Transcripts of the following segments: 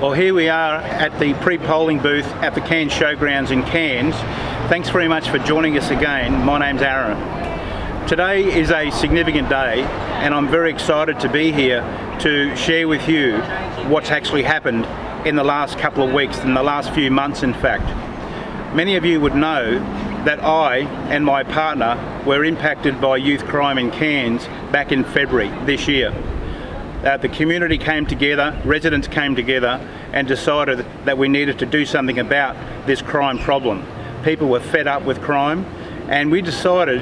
Well, here we are at the pre-polling booth at the Cairns Showgrounds in Cairns. Thanks very much for joining us again. My name's Aaron. Today is a significant day and I'm very excited to be here to share with you what's actually happened in the last couple of weeks, in the last few months in fact. Many of you would know that I and my partner were impacted by youth crime in Cairns back in February this year. The community came together, residents came together and decided that we needed to do something about this crime problem. People were fed up with crime and we decided,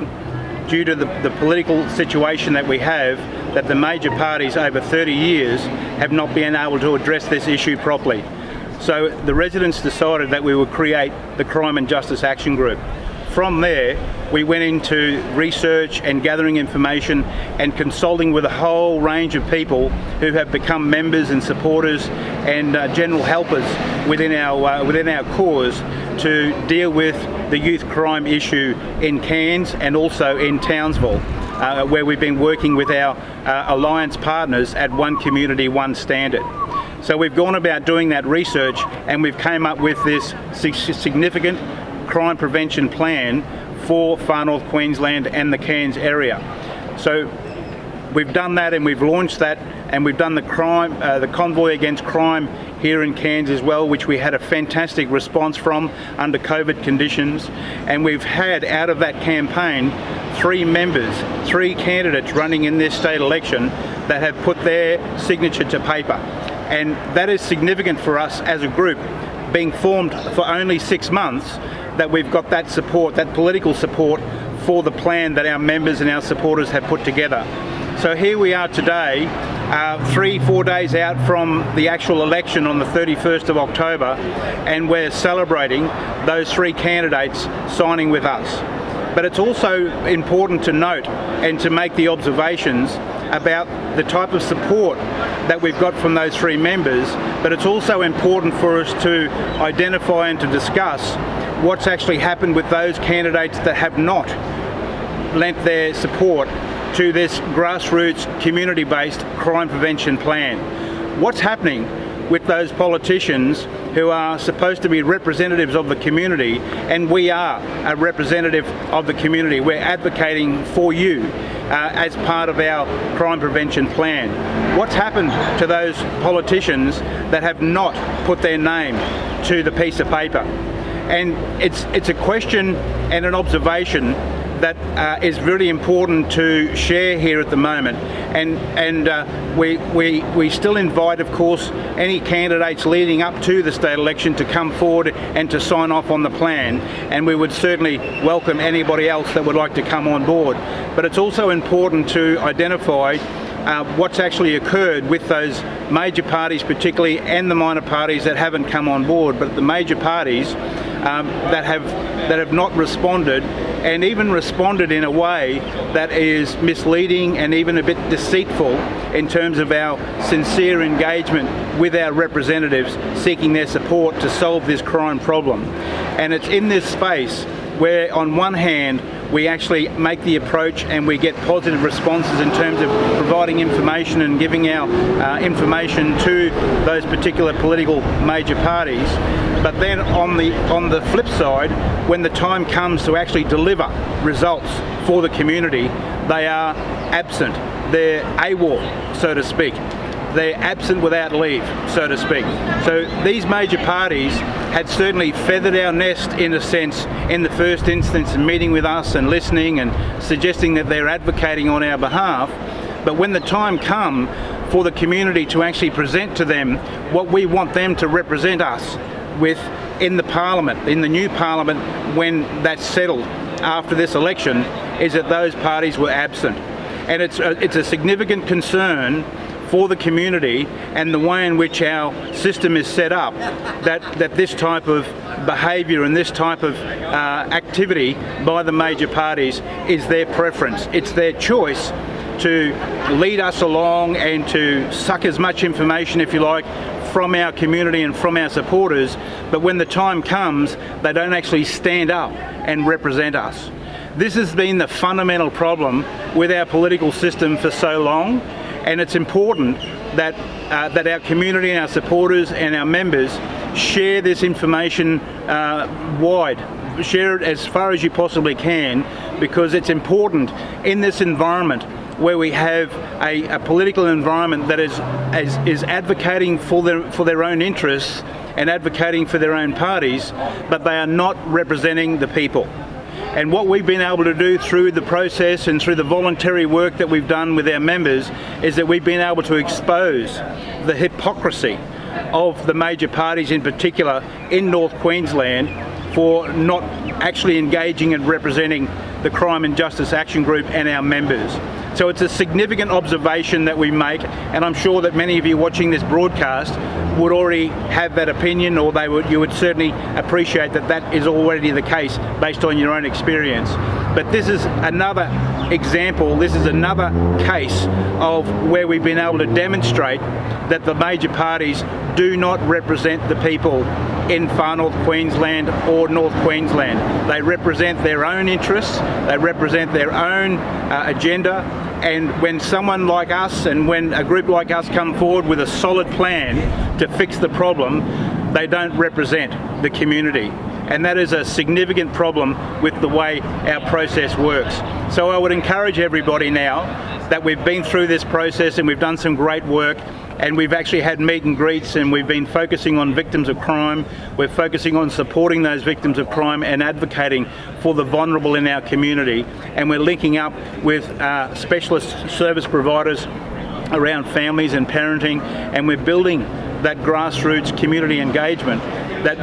due to the political situation that we have, that the major parties over 30 years have not been able to address this issue properly. So the residents decided that we would create the Crime and Justice Action Group. From there, we went into research and gathering information and consulting with a whole range of people who have become members and supporters and general helpers within our cause to deal with the youth crime issue in Cairns and also in Townsville, where we've been working with our alliance partners at One Community, One Standard. So we've gone about doing that research and we've came up with this significant crime prevention plan for Far North Queensland and the Cairns area. So we've done that and we've launched that, and we've done the convoy against crime here in Cairns as well, which we had a fantastic response from under COVID conditions. And we've had out of that campaign 3 candidates running in this state election that have put their signature to paper. And that is significant for us as a group, being formed for only 6 months, that we've got that support, that political support for the plan that our members and our supporters have put together. So here we are today, 3-4 days out from the actual election on the 31st of October, and we're celebrating those 3 candidates signing with us. But it's also important to note and to make the observations about the type of support that we've got from those 3 members, but it's also important for us to identify and to discuss what's actually happened with those candidates that have not lent their support to this grassroots, community-based crime prevention plan. What's happening with those politicians who are supposed to be representatives of the community, and we are a representative of the community. We're advocating for you as part of our crime prevention plan. What's happened to those politicians that have not put their name to the piece of paper? And it's a question and an observation that is really important to share here at the moment, and we still invite, of course, any candidates leading up to the state election to come forward and to sign off on the plan, and we would certainly welcome anybody else that would like to come on board. But it's also important to identify what's actually occurred with those major parties particularly, and the minor parties that haven't come on board, but the major parties that have not responded, and even responded in a way that is misleading and even a bit deceitful in terms of our sincere engagement with our representatives seeking their support to solve this crime problem. And it's in this space where on one hand we actually make the approach and we get positive responses in terms of providing information and giving our information to those particular political major parties. But then on the flip side, when the time comes to actually deliver results for the community, they are absent. They're AWOL, so to speak. They're absent without leave, so to speak. So these major parties had certainly feathered our nest, in a sense, in the first instance, meeting with us and listening and suggesting that they're advocating on our behalf. But when the time comes for the community to actually present to them what we want them to represent us with in the Parliament, in the new Parliament, when that's settled after this election, is that those parties were absent. And it's a significant concern for the community and the way in which our system is set up, that this type of behaviour and this type of activity by the major parties is their preference. It's their choice to lead us along and to suck as much information, if you like, from our community and from our supporters, but when the time comes, they don't actually stand up and represent us. This has been the fundamental problem with our political system for so long, and it's important that that our community and our supporters and our members share this information wide. Share it as far as you possibly can, because it's important in this environment where we have a political environment that is advocating for their own interests and advocating for their own parties, but they are not representing the people. And what we've been able to do through the process and through the voluntary work that we've done with our members is that we've been able to expose the hypocrisy of the major parties, in particular in North Queensland, for not actually engaging and representing the Crime and Justice Action Group and our members. So it's a significant observation that we make, and I'm sure that many of you watching this broadcast would already have that opinion, or you would certainly appreciate that that is already the case based on your own experience. But this is another example, this is another case of where we've been able to demonstrate that the major parties do not represent the people in Far North Queensland or North Queensland. They represent their own interests, they represent their own agenda, and when someone like us and when a group like us come forward with a solid plan to fix the problem, they don't represent the community. And that is a significant problem with the way our process works. So I would encourage everybody now that we've been through this process and we've done some great work, and we've actually had meet and greets, and we've been focusing on victims of crime. We're focusing on supporting those victims of crime and advocating for the vulnerable in our community. And we're linking up with specialist service providers around families and parenting, and we're building that grassroots community engagement that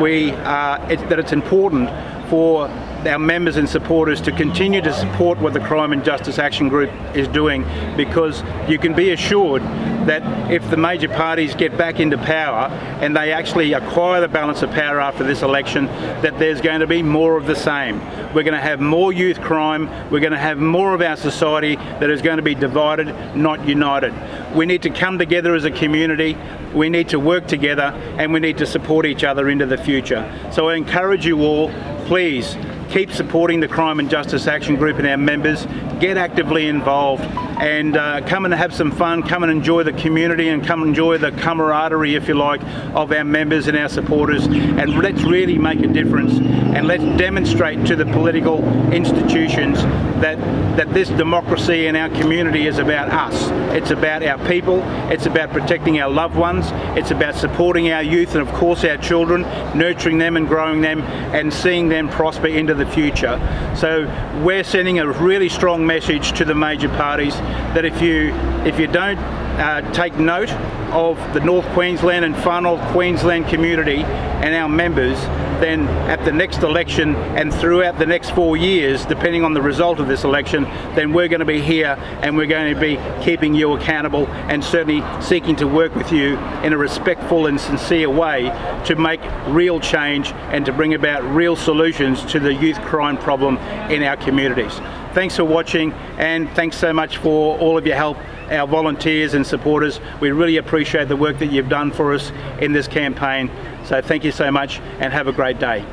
it's important for our members and supporters to continue to support what the Crime and Justice Action Group is doing, because you can be assured that if the major parties get back into power and they actually acquire the balance of power after this election, that there's going to be more of the same. We're going to have more youth crime, we're going to have more of our society that is going to be divided, not united. We need to come together as a community, we need to work together, and we need to support each other into the future. So I encourage you all, please keep supporting the Crime and Justice Action Group and our members. Get actively involved and come and have some fun, come and enjoy the community and come and enjoy the camaraderie, if you like, of our members and our supporters, and let's really make a difference, and let's demonstrate to the political institutions that this democracy in our community is about us. It's about our people, it's about protecting our loved ones, it's about supporting our youth and of course our children, nurturing them and growing them and seeing them prosper into the future. So we're sending a really strong message to the major parties that if you don't take note of the North Queensland and Far North Queensland community and our members, then at the next election and throughout the next 4 years, depending on the result of this election, then we're going to be here and we're going to be keeping you accountable and certainly seeking to work with you in a respectful and sincere way to make real change and to bring about real solutions to the youth crime problem in our communities. Thanks for watching, and thanks so much for all of your help, our volunteers and supporters. We really appreciate the work that you've done for us in this campaign. So thank you so much and have a great day.